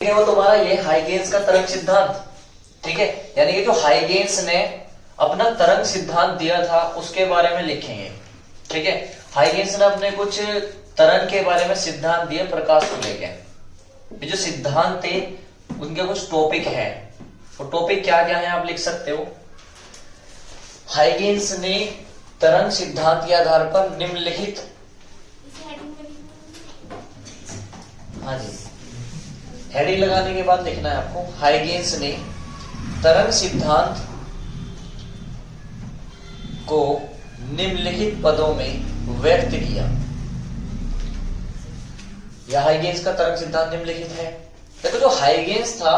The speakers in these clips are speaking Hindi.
है वो तुम्हारा ये हाइगेन्स का तरंग सिद्धांत। ठीक है, यानी कि जो हाइगेन्स ने अपना तरंग सिद्धांत दिया था उसके बारे में लिखेंगे। ठीक है, हाइगेन्स ने अपने कुछ तरंग के बारे में सिद्धांत दिए प्रकाश को लेके। ये जो सिद्धांत थे उनके कुछ टॉपिक है, वो टॉपिक क्या क्या है आप लिख सकते हो। हाइगेन्स ने तरंग सिद्धांत के आधार पर निम्नलिखित, हाँ जी, हेडिंग लगाने के बाद लिखना है आपको। हाइगेन्स ने तरंग सिद्धांत को निम्नलिखित पदों में व्यक्त किया। यह हाइगेन्स का तरंग सिद्धांत निम्नलिखित है। देखो जो हाइगेन्स था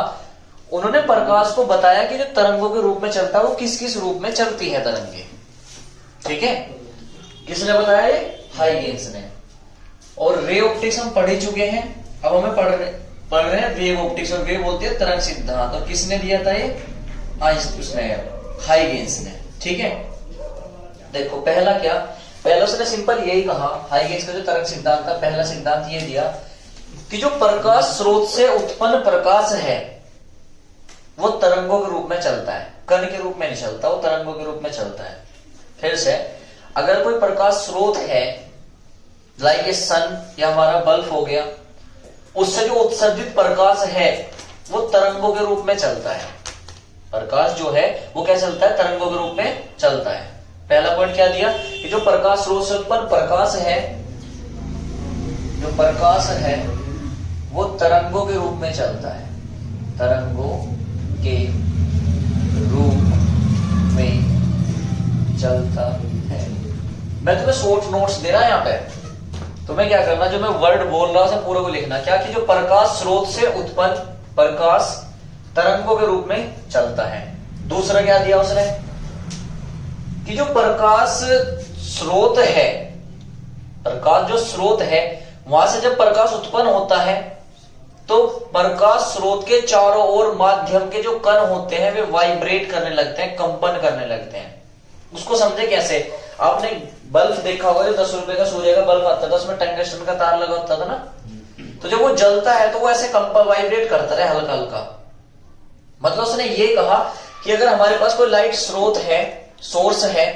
उन्होंने प्रकाश को बताया कि जो तरंगों के रूप में चलता है वो किस किस रूप में चलती है तरंगे। ठीक है, किसने बताया? ये हाइगेन्स ने। और रे ऑप्टिक्स हम पढ़ ही चुके हैं, अब हमें पढ़ रहे हैं वेव ऑप्टिक्स। और वेव बोलते हैं तरंग सिद्धांत। और किसने दिया था ये? उसने, हाइगेन्स ने। ठीक है, देखो पहला क्या, पहला उसने सिंपल यही कहा, हाइगेन्स का जो तरंग सिद्धांत था पहला सिद्धांत ये दिया कि जो प्रकाश स्रोत से उत्पन्न प्रकाश है वो तरंगों के रूप में चलता है, कण के रूप में नहीं चलता, वो तरंगों के रूप में चलता है। फिर से, अगर कोई प्रकाश स्रोत है लाइक ए सन या हमारा बल्ब हो गया, उससे जो उत्सर्जित प्रकाश है वो तरंगों के रूप में चलता है। प्रकाश जो है वो क्या चलता है? तरंगों के रूप में चलता है। पहला पॉइंट क्या दिया कि जो प्रकाश स्रोत से उत्पन्न प्रकाश है, जो प्रकाश है वो तरंगों के रूप में चलता है, तरंगों के रूप में चलता है। मैं तुम्हें शॉर्ट नोट्स दे रहा यहाँ पे, तुम्हें क्या करना, जो मैं वर्ड बोल रहा हूं पूरा को लिखना। क्या कि जो प्रकाश स्रोत से उत्पन्न प्रकाश तरंगों के रूप में चलता है। दूसरा क्या दिया उसने कि जो प्रकाश स्रोत है, प्रकाश जो स्रोत है वहां से जब प्रकाश उत्पन्न होता है तो प्रकाश स्रोत के चारों ओर माध्यम के जो कण होते हैं वे वाइब्रेट करने लगते हैं, कंपन करने लगते हैं। उसको समझे कैसे? आपने बल्ब देखा होगा, जो 10 रुपए का सूर्य का बल्ब आता था उसमें टंगस्टन का तार लगा होता था ना, तो जब वो जलता है तो वो ऐसे कंपन वाइब्रेट करता है हल्का हल्का। मतलब उसने ये कहा कि अगर हमारे पास कोई लाइट स्रोत है, सोर्स है,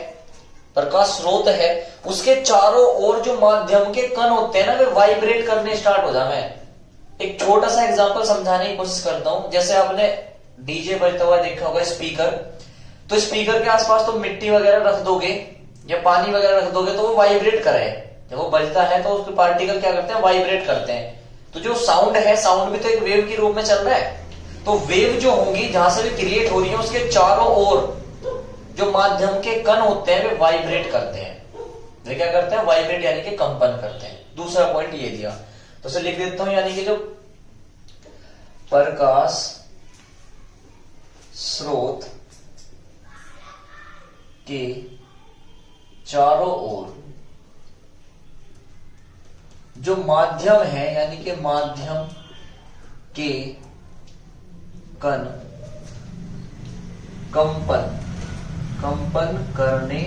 प्रकाश स्रोत है, उसके चारों ओर जो माध्यम के कण होते हैं ना वे वाइब्रेट करने स्टार्ट हो जाए। मैं एक छोटा सा एग्जांपल समझाने की कोशिश करता हूं। जैसे आपने डीजे बजता हुआ देखा होगा स्पीकर, तो स्पीकर के आसपास तो मिट्टी वगैरह रख दोगे या पानी वगैरह रख दोगे तो वो वाइब्रेट करे। जब वो बजता है तो उसके पार्टिकल क्या करते हैं? वाइब्रेट करते हैं। तो जो साउंड है, साउंड भी तो एक वेव के रूप में चल रहा है। तो वेव जो होंगी जहां से भी क्रिएट हो रही है उसके चारों ओर जो माध्यम के कण होते हैं वे वाइब्रेट करते हैं। वे क्या करते हैं? वाइब्रेट यानी कि कंपन करते हैं। दूसरा पॉइंट ये दिया, तो उसे लिख देता हूं, यानी कि जो प्रकाश स्रोत के चारों ओर जो माध्यम है यानी कि माध्यम के कण कंपन करने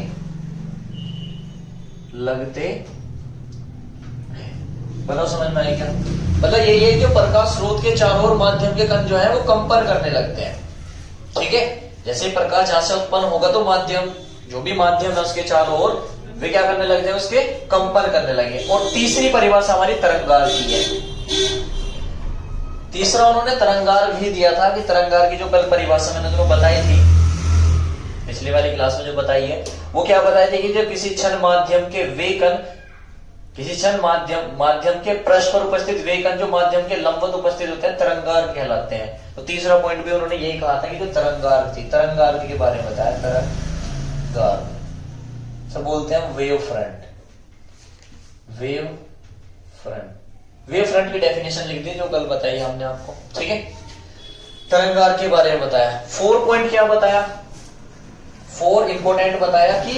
लगते हैं। बताओ समझ में आई क्या? मतलब ये जो प्रकाश स्रोत के चारों ओर माध्यम के कण जो है वो कंपन करने लगते हैं। ठीक है, जैसे प्रकाश जहां से उत्पन्न होगा तो माध्यम, जो भी माध्यम है उसके चारों ओर वे क्या करने लग जाए? उसके कंपन करने लगे। और तीसरी परिभाषा हमारी तरंगार की है। तीसरा उन्होंने तरंगार भी दिया था कि तरंगार की जो कल परिभाषा मैंने तुम्हें बताई थी पिछली वाली क्लास में जो बताई है, वो क्या बताई थी कि जो किसी क्षण माध्यम के वे कण, किसी क्षण माध्यम के पृष्ठ पर उपस्थित वे कण जो माध्यम के लंबवत उपस्थित होते हैं तरंगार कहलाते हैं। तो तीसरा पॉइंट भी उन्होंने यही कहा था कि जो तरंगार थी, तरंगार के बारे में बताया। तरंगार सब बोलते हैं wave front, wave front. Wave front की डेफिनेशन लिख दी जो कल बताई हमने आपको। ठीक है, तरंगार के बारे में बताया। 4 पॉइंट क्या बताया? 4 इंपोर्टेंट बताया कि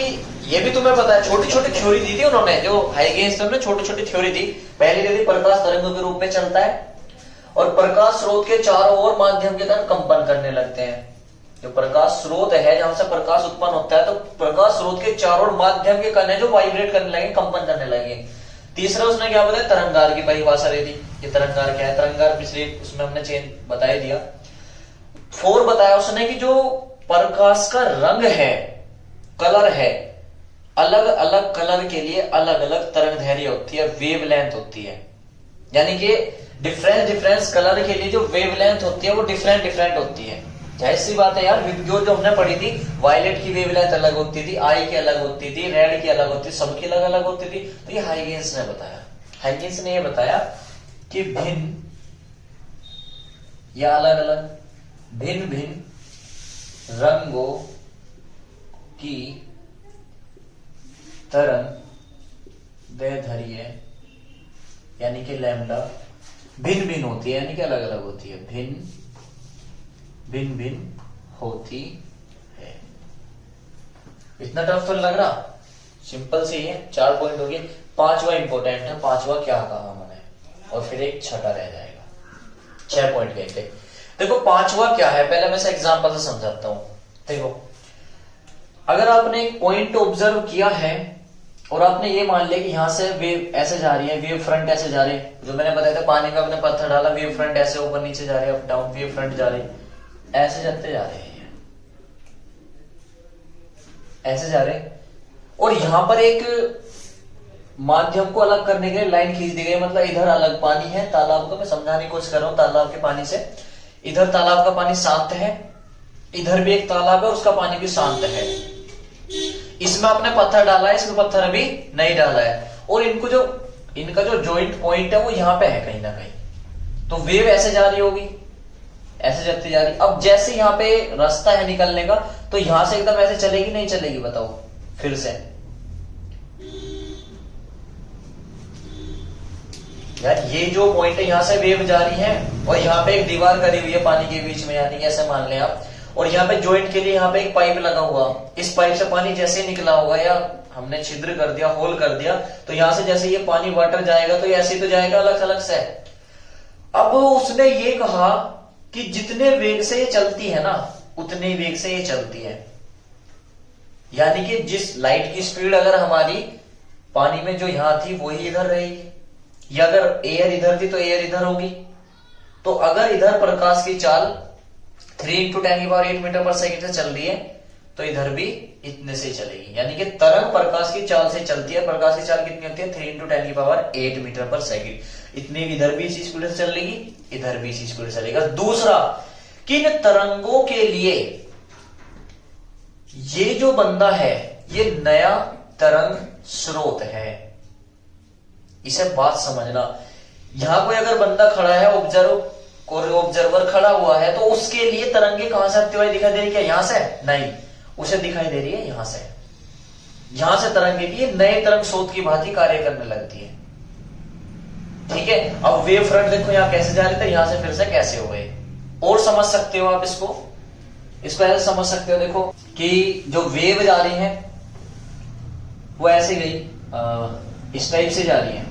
ये भी तुम्हें पता है, छोटी छोटी थ्योरी दी थी उन्होंने, जो हाइगेन्स ने छोटी छोटी थ्योरी दी। पहली दी प्रकाश तरंगों के रूप में चलता है और प्रकाश स्रोत के चारों ओर माध्यम के कण कंपन करने लगते हैं। जो प्रकाश स्रोत है जहां से प्रकाश उत्पन्न होता है तो प्रकाश स्रोत के चारों ओर माध्यम के कण है जो वाइब्रेट करने लगे, कंपन करने लगे। तीसरा उसने क्या बताया, तरंगार की परिभाषा दे दी। ये तरंगार क्या है, तरंगार पिछले उसमें हमने चेंज बता ही दिया। 4 बताया उसने कि जो प्रकाश का रंग है, कलर है, अलग अलग कलर के लिए अलग अलग तरंगदैर्घ्य होती है, वेवलेंथ होती है। यानी कि डिफरेंस कलर के लिए जो वेवलेंथ होती है वो डिफरेंट होती है। जाहिर सी बात है यार, विबग्योर जो हमने पढ़ी थी, वायलेट की वेवलेंथ अलग होती थी, आई की अलग होती थी, रेड की अलग होती थी, सबकी अलग अलग होती थी। तो ये हाइगेंस ने बताया, हाइगेंस ने ये बताया कि भिन्न या अलग अलग भिन्न भिन्न रंगों की तरंगदैर्घ्य यानी कि लैम्डा भिन्न भिन्न होती है, यानी कि अलग अलग होती है, भिन्न भिन्न होती है। इतना टफ तो लग रहा, सिंपल सी है। 4 पॉइंट हो गए। 5वां इंपॉर्टेंट है, 5वां क्या कहा मैंने, और फिर एक छठा रह जाएगा। 6 पॉइंट गए थे। देखो 5वां क्या है, पहले मैं इसे एग्जांपल से समझाता हूं। देखो अगर आपने एक पॉइंट ऑब्जर्व किया है और आपने ये मान लिया कि यहां से वेव ऐसे जा रही है, वेव फ्रंट ऐसे जा रहे हैं, जो मैंने बताया था पानी में अपने पत्थर डाला, वेव फ्रंट ऐसे ऊपर नीचे जा रहे हैं, अप डाउन वेव फ्रंट जा रहे हैं, ऐसे जाते जा रहे हैं, ऐसे जा रहे हैं। और यहां पर एक माध्यम को अलग करने के लिए लाइन खींच दी गई, मतलब इधर अलग पानी है तालाब का, मैं समझाने की कोशिश कर रहा हूं, तालाब के पानी से इधर तालाब का पानी शांत है, इधर भी एक तालाब है उसका पानी भी शांत है। इसमें आपने पत्थर डाला है, इसमें पत्थर अभी नहीं डाला है, और इनका जो जॉइंट पॉइंट है वो यहां पे है कहीं ना कहीं। तो वेव ऐसे जा रही होगी, ऐसे चलती जा रही। अब जैसे यहां पे रास्ता है निकलने का, तो यहां से एकदम ऐसे चलेगी नहीं चलेगी, बताओ फिर से यार। ये जो पॉइंट है यहां से वेव जा रही है, और यहाँ पे एक दीवार करी हुई है पानी के बीच में, यानी कि ऐसे मान लें आप, और यहाँ पे जॉइंट के लिए यहाँ पे एक पाइप लगा हुआ, इस पाइप से पानी जैसे निकला होगा, या हमने छिद्र कर दिया, होल कर दिया, तो यहां से जैसे ये पानी वाटर जाएगा तो ऐसे तो जाएगा अलग अलग से। अब उसने ये कहा कि जितने वेग से ये चलती है ना, उतने वेग से ये चलती है। यानी कि जिस लाइट की स्पीड अगर हमारी पानी में जो यहां थी वही इधर रहेगी, या अगर एयर इधर थी तो एयर इधर होगी। तो अगर इधर प्रकाश की चाल 3 × 10⁸ मीटर पर सेकंड से चल रही है, तो इधर भी इतने से चलेगी। यानी कि तरंग प्रकाश की चाल से चलती है। प्रकाश की चाल कितनी होती है, 3 × 10⁸ मीटर पर सेकंड। इतनी इधर भी इसी स्पीड से चलेगी, इधर भी इसी स्पीड से चलेगा। दूसरा, किन तरंगों के लिए ये जो बंदा है ये नया तरंग स्रोत है। इसे बात समझना। यहां कोई अगर बंदा खड़ा है, ऑब्जर्वर खड़ा हुआ है, तो उसके लिए तरंगे कहां से आती हुई दिखाई दे रही है, क्या यहां से? नहीं, उसे दिखाई दे रही है यहां से। यहां से तरंगे की नए तरंग स्रोत की भांति कार्य करने लगती है। ठीक है। अब वेव फ्रंट देखो यहां कैसे जा रहे थे, यहां से फिर से कैसे हो गए। और समझ सकते हो आप इसको ऐसे समझ सकते हो। देखो कि जो वेव जा रही है वो ऐसे गई, इस टाइप से जा रही है,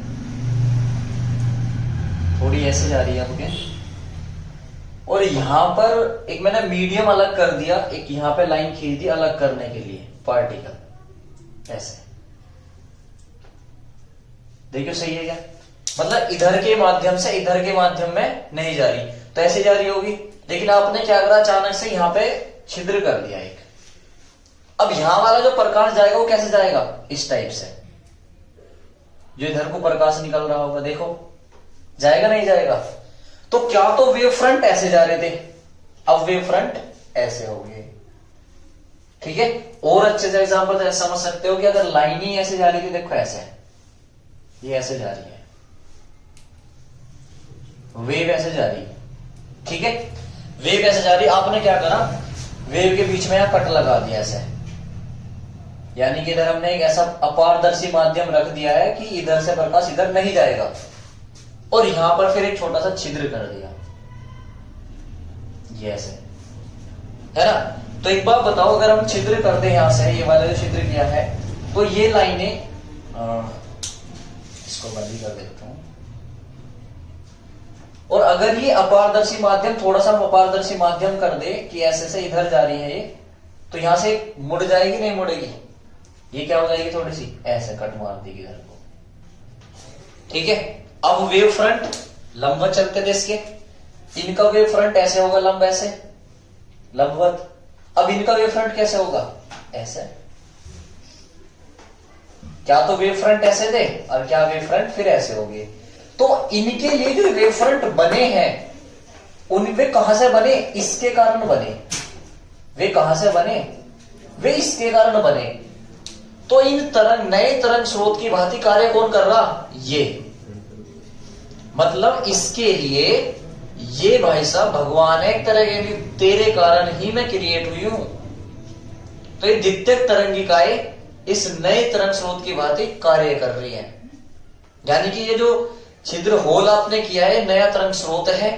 थोड़ी ऐसे जा रही है आपके, और यहां पर एक मैंने मीडियम अलग कर दिया, एक यहां पे लाइन खींच दी अलग करने के लिए पार्टिकल, ऐसे। देखियो सही है क्या? मतलब इधर के माध्यम से इधर के माध्यम में नहीं जा रही, तो ऐसे जा रही होगी। लेकिन आपने क्या करा, अचानक से यहां पे छिद्र कर दिया एक। अब यहां वाला जो प्रकाश जाएगा वो कैसे जाएगा, इस टाइप से, जो इधर को प्रकाश निकल रहा होगा, देखो जाएगा नहीं जाएगा। तो क्या तो वेव फ्रंट ऐसे जा रहे थे, अब वेव फ्रंट ऐसे हो गए। ठीक है। और अच्छे से एग्जांपल समझ सकते हो कि अगर लाइन ही ऐसे जा रही थी, देखो ऐसे, ये ऐसे जा रही है, वेव ऐसे जा रही है। ठीक है, वेव ऐसे जा रही है। आपने क्या करा, वेव के बीच में यहां कट लगा दिया ऐसे, यानी कि इधर हमने एक ऐसा अपारदर्शी माध्यम रख दिया है कि इधर से प्रकाश इधर नहीं जाएगा, और यहां पर फिर एक छोटा सा छिद्र कर दिया, ये ऐसे है ना। तो एक बात बताओ, अगर हम छिद्र कर दे यहां से, ये वाला जो छिद्र किया है, तो ये लाइनें, इसको बंद ही कर देता हूं, और अगर ये अपारदर्शी माध्यम, थोड़ा सा अपारदर्शी माध्यम कर दे कि ऐसे से इधर जा रही है ये, तो यहां से मुड़ जाएगी नहीं मुड़ेगी, ये क्या हो जाएगी, थोड़ी सी ऐसे कट मार देगी इधर को, ठीक है। अब वेव फ्रंट लंबवत चलते थे इसके, इनका वेव फ्रंट ऐसे होगा, लंब ऐसे लंबवत। अब इनका वेव फ्रंट कैसे होगा, ऐसे। क्या तो वेव फ्रंट ऐसे थे और क्या वेव फ्रंट फिर ऐसे हो गए। तो इनके लिए जो वेव फ्रंट बने हैं वे कहां से बने, इसके कारण बने। वे कहां से बने, वे इसके कारण बने। तो इन तरंग, नए तरंग स्रोत की भांति कार्य कौन कर रहा, ये। मतलब इसके लिए ये भाई साहब भगवान है एक तरह के, तेरे कारण ही मैं क्रिएट हुई हूं। तो ये द्वितीयक तरंगिकाएं इस नए तरंग स्रोत की भांति कार्य कर रही है। यानी कि ये जो छिद्र होल आपने किया है नया तरंग स्रोत है,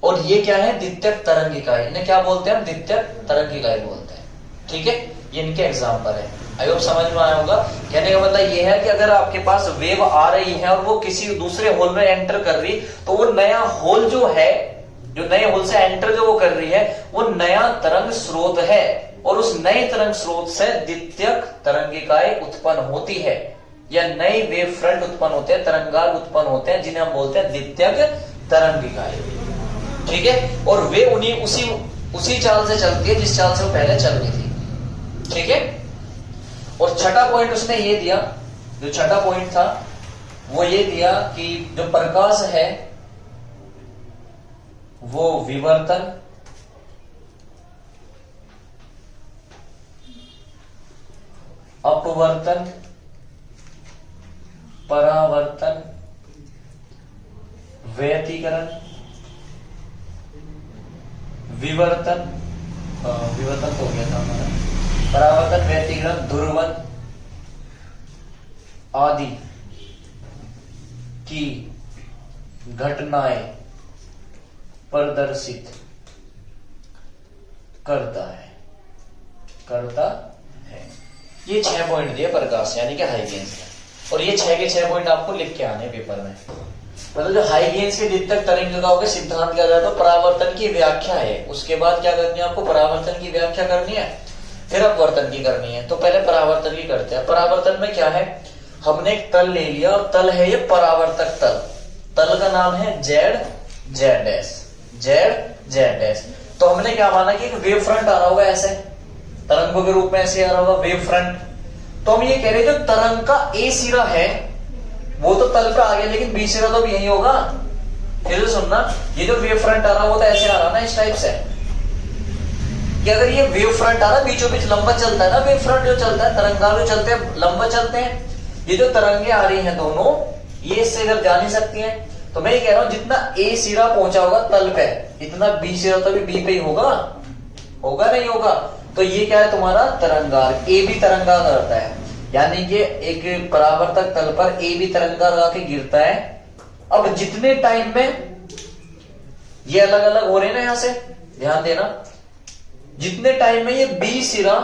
और ये क्या है, द्वितीयक तरंगिकाएं। इन्हें क्या बोलते हैं, द्वितीयक तरंगिकाएं बोलते हैं। ठीक है, ये इनके एग्जाम्पल है। आई होप समझ में आया होगा। कहने का मतलब ये है कि अगर आपके पास वेव आ रही है और वो किसी दूसरे होल में एंटर कर रही, तो वो नया होल जो है, जो नए होल से एंटर जो वो कर रही है, वो नया तरंग स्रोत है। और उस नए तरंग स्रोत से द्वितीयक तरंगिकाएं उत्पन्न होती है, या नए वेव फ्रंट उत्पन्न होते हैं, तरंगार उत्पन्न होते हैं, जिन्हें हम बोलते हैं द्वितीयक तरंगिकाएं। ठीक है, और वे उन्हीं उसी चाल से चलती है जिस चाल से वो पहले चल रही थी। ठीक है, और छठा पॉइंट उसने ये दिया, जो छठा पॉइंट था वो ये दिया कि जो प्रकाश है वो विवर्तन, अपवर्तन, परावर्तन, व्यतिकरण, विवर्तन तो हो गया था हमारा, परावर्तन, व्यतिकरण, ध्रुवन आदि की घटनाएं प्रदर्शित करता है। ये 6 पॉइंट दिए प्रकाश यानी कि हाइगेन्स ने, और ये 6 के 6 पॉइंट आपको लिख के आने पेपर में। मतलब जो हाइगेन्स के द्वितीयक तरंगिकाओं के सिद्धांत क्या जाता है, परावर्तन की व्याख्या है। उसके बाद क्या करनी है आपको, परावर्तन की व्याख्या करनी है, फिर अपवर्तन की करनी है। तो पहले परावर्तन की करते हैं। परावर्तन में क्या है, हमने एक तल ले लिया और तल है ये परावर्तक तल। तल का नाम है Z। तो हमने क्या माना कि एक वेव फ्रंट आ रहा होगा ऐसे, तरंगों के रूप में ऐसे आ रहा होगा वेव फ्रंट। तो हम ये कह रहे हैं जो तरंग का ए सिरा है वो तो तल पे आ गया, लेकिन बी सिरा तो भी यही होगा। फिर तो सुनना, ये जो वेव फ्रंट आ रहा वो तो ऐसे आ रहा ना, इस टाइप से, कि अगर ये वेव फ्रंट आ रहा बीचों बीच लंबा चलता है ना, वेव फ्रंट जो चलता है, तरंगा जो चलते हैं लंबा चलते हैं। ये जो तरंगे आ रही हैं दोनों, ये इससे इधर जा नहीं सकती हैं। तो मैं ये कह रहा हूं जितना ए सिरा पहुंचा होगा तल पे, इतना बी सिरा तो भी बी पे ही होगा नहीं होगा। तो ये क्या है तुम्हारा तरंगार, ए भी तरंगा करता है, यानी कि एक परावर्तक तल पर ए भी तरंगा लगा के गिरता है। अब जितने टाइम में ये अलग अलग हो रहे हैं ना, यहां से ध्यान देना, जितने टाइम में ये बी सिरा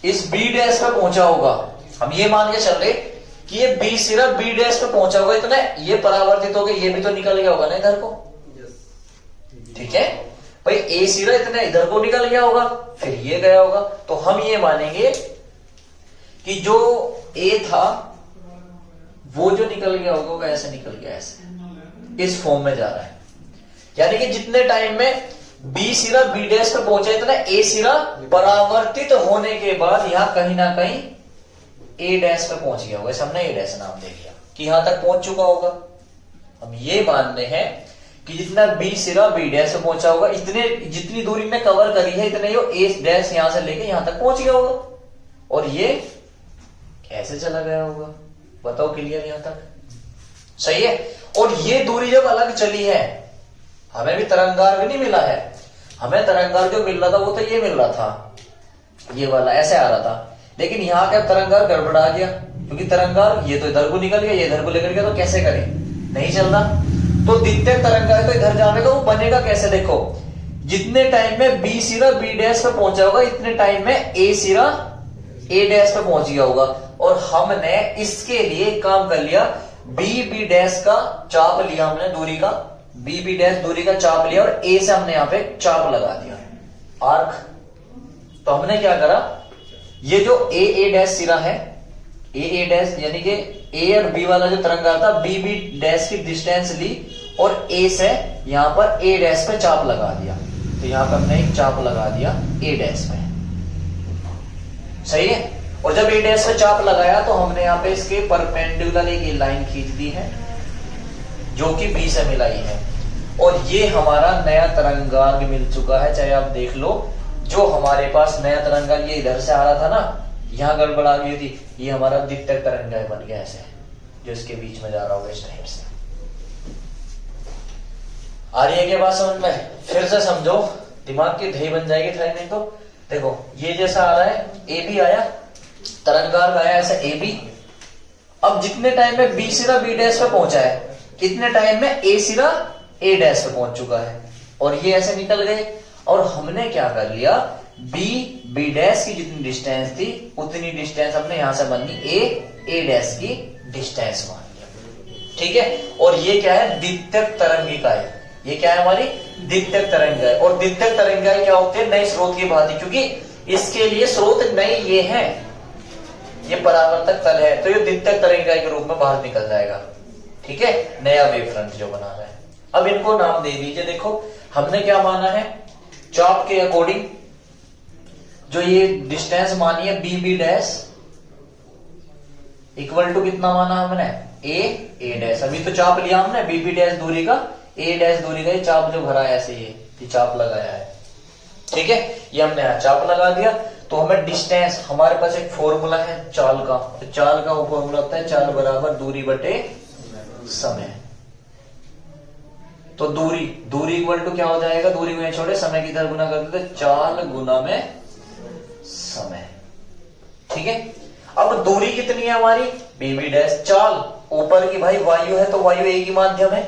इस बी डैश पे पहुंचा होगा, हम ये मान के चल रहे कि ये बी सिरा बी डैश पे पहुंचा होगा, इतना ये परावर्तित हो गया, ये भी तो निकल गया होगा ना इधर को। ठीक है भाई, ए सिरा इतना इधर को निकल गया होगा, फिर ये गया होगा। तो हम ये मानेंगे कि जो ए था वो जो निकल गया होगा वो ऐसे निकल गया, ऐसे इस फॉर्म में जा रहा है। यानी कि जितने टाइम में बी सिरा बी डैश पे पहुंचा, इतना ए सिरा परावर्तित होने के बाद यहां कहीं ना कहीं ए डैश पे पहुंच गया होगा। हमने ए डैश नाम दे दिया कि यहां तक पहुंच चुका होगा। हम ये मानते हैं कि जितना बी सिरा बी डैश पे पहुंचा होगा, इतने जितनी दूरी में कवर करी है इतने यो ए डैश यहां से लेके यहां तक पहुंच गया होगा, और ये कैसे चला गया होगा, बताओ क्लियर यहां तक सही है। और ये दूरी जब अलग चली है, हमें भी तरंगार भी नहीं मिला है, हमें तरंगार जो मिल रहा था वो तो ये मिल रहा था, ये वाला ऐसे आ रहा था। लेकिन यहाँ क्या तरंगार गड़बड़ा गया, क्योंकि तरंगार ये तो इधर को निकल गया, ये इधर को लेकर गया, तो कैसे करें, नहीं चल रहा। तो द्वितीयक तरंगार तो इधर जाने का, वो बनेगा कैसे, देखो जितने टाइम में बी सिरा बी डैश पे पहुंचा होगा, इतने टाइम में ए सिरा ए डैश पे पहुंच गया होगा। और हमने इसके लिए काम कर लिया, बी डैश का चाप लिया हमने, दूरी का बी डैश दूरी का चाप लिया, और ए से हमने यहां पे चाप लगा दिया, आर्क। तो हमने क्या करा, ये जो ए डैश सिरा है, ए डैश यानी कि ए और बी वाला जो तरंग आ था, बी बी डैश की डिस्टेंस ली और ए से यहां पर ए डैश पे चाप लगा दिया। तो यहां पर हमने एक चाप लगा दिया ए डैश पे, सही है। और जब ए डैश पे चाप लगाया तो हमने यहाँ पे इसके परपेंडिकुलर एक लाइन खींच दी है जो कि बी से मिलाई है, और ये हमारा नया तरंगार्ग मिल चुका है। चाहे आप देख लो, जो हमारे पास नया तरंगार्ग ये इधर से आ रहा था ना, यहां गड़बड़ आ गई थी, ये हमारा द्वितीयक तरंगार्ग बन गया ऐसे, जो इसके बीच में जा रहा होगा इस टाइप से। आ रही है क्या बात समझ में? फिर से समझो, दिमाग की दही बन जाएगी थाई नहीं तो। देखो ये जैसा आ रहा है, ए बी आया, तरंगार्ग आया ऐसा ए बी। अब जितने टाइम में बी सिरा बी डैश पे पहुंचा है, कितने टाइम में ए सिरा ए डैश पे पहुंच चुका है, और ये ऐसे निकल गए। और हमने क्या कर लिया, बी बी डैश की जितनी डिस्टेंस थी उतनी डिस्टेंस हमने यहां से मान ली ए डैश की डिस्टेंस मान लिया, ठीक है। और ये क्या है, द्वितीयक तरंगिका है। ये क्या है, हमारी द्वितीयक तरंगिका है। और द्वितीयक तरंगिका क्या होती है, नए स्रोत की भांति, क्योंकि इसके लिए स्रोत नई ये है, ये परावर्तक तल है, तो ये द्वितीयक तरंगिका के रूप में बाहर निकल जाएगा, ठीक है, नया वेव फ्रंट जो बना रहा है। अब इनको नाम दे दीजिए। देखो हमने क्या माना है, चाप के अकॉर्डिंग जो ये डिस्टेंस मानी है B B dash equal to कितना माना हमने, ए डैश। अभी तो चाप लिया हमने बी बी डैश दूरी का, ए डैश दूरी का, ये चाप जो भरा है ऐसे, ये चाप लगाया है, ठीक है। ये हमने यहां चाप लगा दिया। तो हमें डिस्टेंस, हमारे पास एक फॉर्मूला है चाल का, तो चाल का वो फॉर्मूला होता है चाल बराबर दूरी बटे समय। तो दूरी इक्वल टू क्या हो जाएगा, दूरी को छोड़े समय की तरह गुना कर देते, चाल गुना में समय, ठीक है। अब दूरी कितनी है हमारी, बी बी डैश। चाल ऊपर की भाई वायु है, तो वायु एक ही माध्यम है,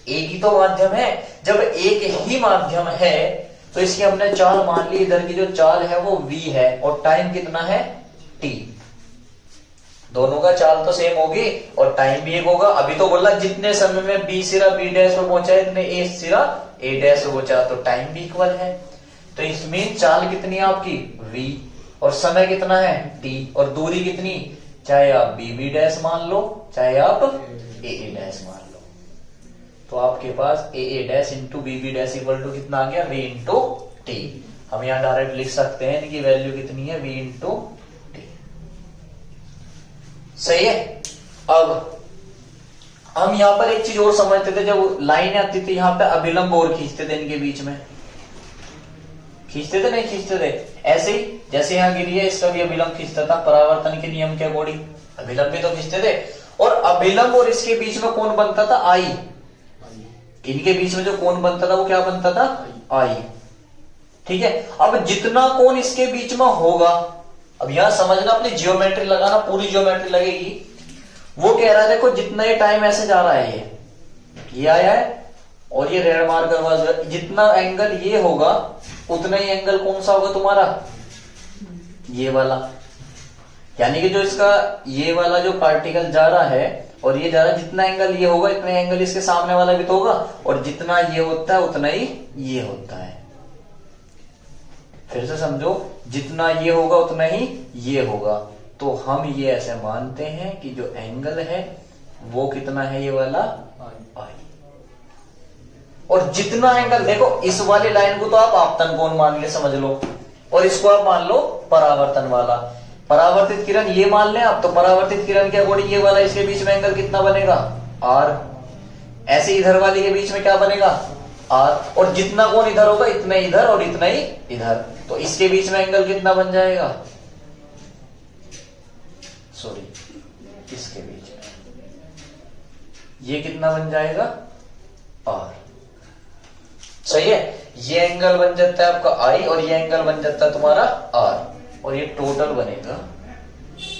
एक ही तो माध्यम है। जब एक ही माध्यम है तो इसकी हमने चाल मान ली, इधर की जो चाल है वो v है, और टाइम कितना है t। दोनों का चाल तो सेम होगी और टाइम भी एक होगा। अभी तो बोला जितने समय में बी सिरा बी डैश पे पहुंचा इतने ए सिरा ए डैश पे पहुंचा, तो टाइम भी इक्वल है। तो इसमें चाल कितनी है आपकी v, और समय कितना है t, और दूरी कितनी, चाहे आप बी बी डैश मान लो चाहे आप ए डैश मान लो। तो आपके पास A dash into B B dash equal to कितना आ गया, v इंटू टी। हम यहां डायरेक्ट लिख सकते हैं इनकी वैल्यू कितनी है, v इंटू टी, सही है। अब हम यहां पर एक चीज और समझते थे, जब लाइन आती थी यहां पे अभिलंब और खींचते थे, इनके बीच में खींचते थे, नहीं खींचते थे, ऐसे ही जैसे यहां गिरी है इसका भी अभिलंब खींचता था, परावर्तन के नियम के अकॉर्डिंग अभिलंब भी तो खींचते थे। और अभिलंब और इसके बीच में कौन बनता था, आई। इनके बीच में जो कोण बनता था वो क्या बनता था, आई, ठीक है। अब जितना कोण इसके बीच में होगा, अब यहां समझना, अपनी जियोमेट्री लगाना, पूरी जियोमेट्री लगेगी। वो कह रहा है देखो जितना ये टाइम ऐसे जा रहा है, ये आया है और ये रेड मार्कर वाला, जितना एंगल ये होगा उतना ही एंगल कौन सा होगा तुम्हारा, ये वाला। यानी कि जो इसका ये वाला जो पार्टिकल जा रहा है और ये जा रहा है, जितना एंगल ये होगा इतना एंगल इसके सामने वाला भी तो होगा, और जितना ये होता है उतना ही ये होता है। फिर से समझो, जितना ये होगा उतना ही ये होगा। तो हम ये ऐसे मानते हैं कि जो एंगल है वो कितना है, ये वाला आई। और जितना एंगल, देखो इस वाली लाइन को तो आप आपतन कोण मान के समझ लो, और इसको आप मान लो परावर्तन वाला। परावर्तित किरण ये मान लें आप, तो परावर्तित किरण के अकॉर्डिंग ये वाला इसके बीच में एंगल कितना बनेगा, आर। ऐसे इधर वाले के बीच में क्या बनेगा, आर। और जितना कोण इधर होगा इतना इधर और इतना ही इधर, तो इसके बीच में एंगल कितना बन जाएगा, सॉरी इसके बीच में ये कितना बन जाएगा, आर, सही है। ये एंगल बन जाता है आपका आई और ये एंगल बन जाता है तुम्हारा आर, और ये टोटल बनेगा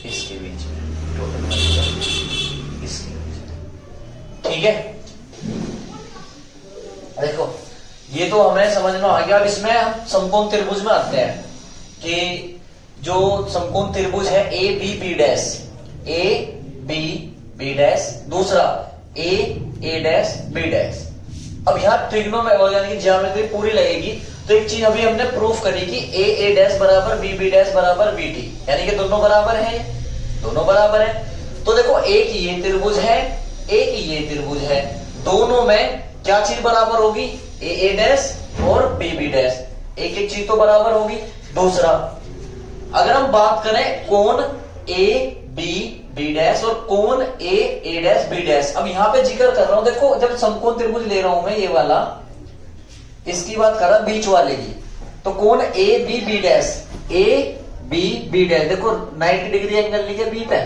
इसके बीच में, टोटल बनेगा इसके बीच में, ठीक है। देखो ये तो हमें समझ में आ गया। अब इसमें हम समकोण त्रिभुज में आते हैं कि जो समकोण त्रिभुज है A B B dash, A B B dash, दूसरा ए डैश बी डैश। अब यहाँ ट्रिग्नोमेट्री यानी कि ज्यामिति पूरी लगेगी। तो एक चीज अभी हमने प्रूफ करी कि ए डैश बराबर बी डैश बराबर बी टी, यानी कि दोनों बराबर हैं, दोनों बराबर है। तो देखो एक ये त्रिभुज है, एक ये त्रिभुज है, दोनों में क्या चीज बराबर होगी, ए डैश और बी डैश, एक एक चीज तो बराबर होगी। दूसरा अगर हम बात करें कोण ए बी डैश और कोण ए डैश बी डैश, अब यहां पे जिक्र कर रहा हूं, देखो जब समकोण त्रिभुज ले रहा हूं मैं ये वाला, इसकी बात कर रहा बीच वाले की, तो कोण A B dash, A B dash, देखो 90 डिग्री एंगल लीजिए बी पे,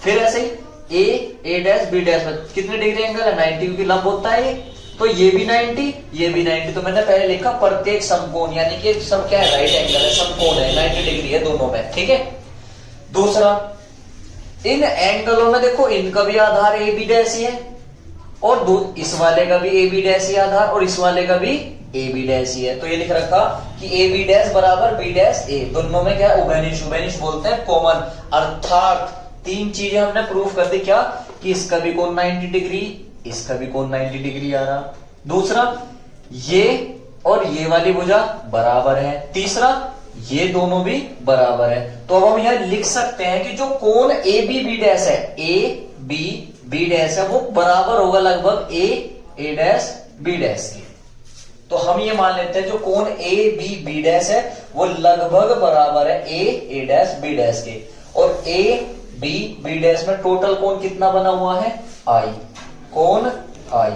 फिर ऐसे ही ए डैश बी डैश में कितने डिग्री एंगल है, 90, क्योंकि लंब होता है ये, तो ये भी 90 ये भी 90, तो मैंने पहले लिखा प्रत्येक समकोण, यानी कि सब क्या है, राइट एंगल है, समकोण है, 90 डिग्री है दोनों में, ठीक है। दूसरा इन एंगलों में देखो इनका भी आधार ए बी डैश ही है, और इस वाले का भी ए बी डैश ही आधार, और इस वाले का भी ए बी डैश ही है, तो ये लिख रखा कि ए बी डैश बराबर बी डैश ए, दोनों में क्या है, उभयनिष्ठ, उभयनिष्ठ बोलते हैं कॉमन, अर्थात तीन चीजें हमने प्रूफ कर दी, क्या कि इसका भी कोण 90 डिग्री, इसका भी कोण 90 डिग्री आ रहा। दूसरा ये और ये वाली भुजा बराबर है। तीसरा ये दोनों भी बराबर है। तो अब हम यह लिख सकते हैं कि जो कोण ए बी डैश है, ए बी डैश है, वो बराबर होगा लगभग ए डैश बी डैश के। तो हम ये मान लेते हैं जो कोण ए बी डैश है वो लगभग बराबर है ए डैश बी डैश के, और ए बी डैश में टोटल कोण कितना बना हुआ है, आई, कोण आई,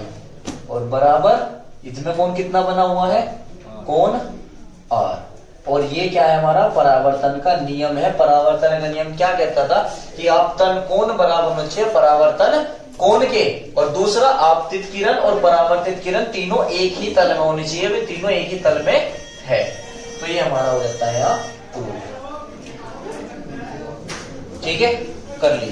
और बराबर इसमें कोण कितना बना हुआ है, कोण आर। और ये क्या है, हमारा परावर्तन का नियम है। परावर्तन का नियम क्या कहता था कि आपतन कोण बराबर होना चाहिए परावर्तन कोण के, और दूसरा आपतित किरण और परावर्तित किरण तीनों एक ही तल में होनी चाहिए, वे तीनों एक ही तल में है। तो ये हमारा हो जाता है, आप ठीक है, कर लीजिए।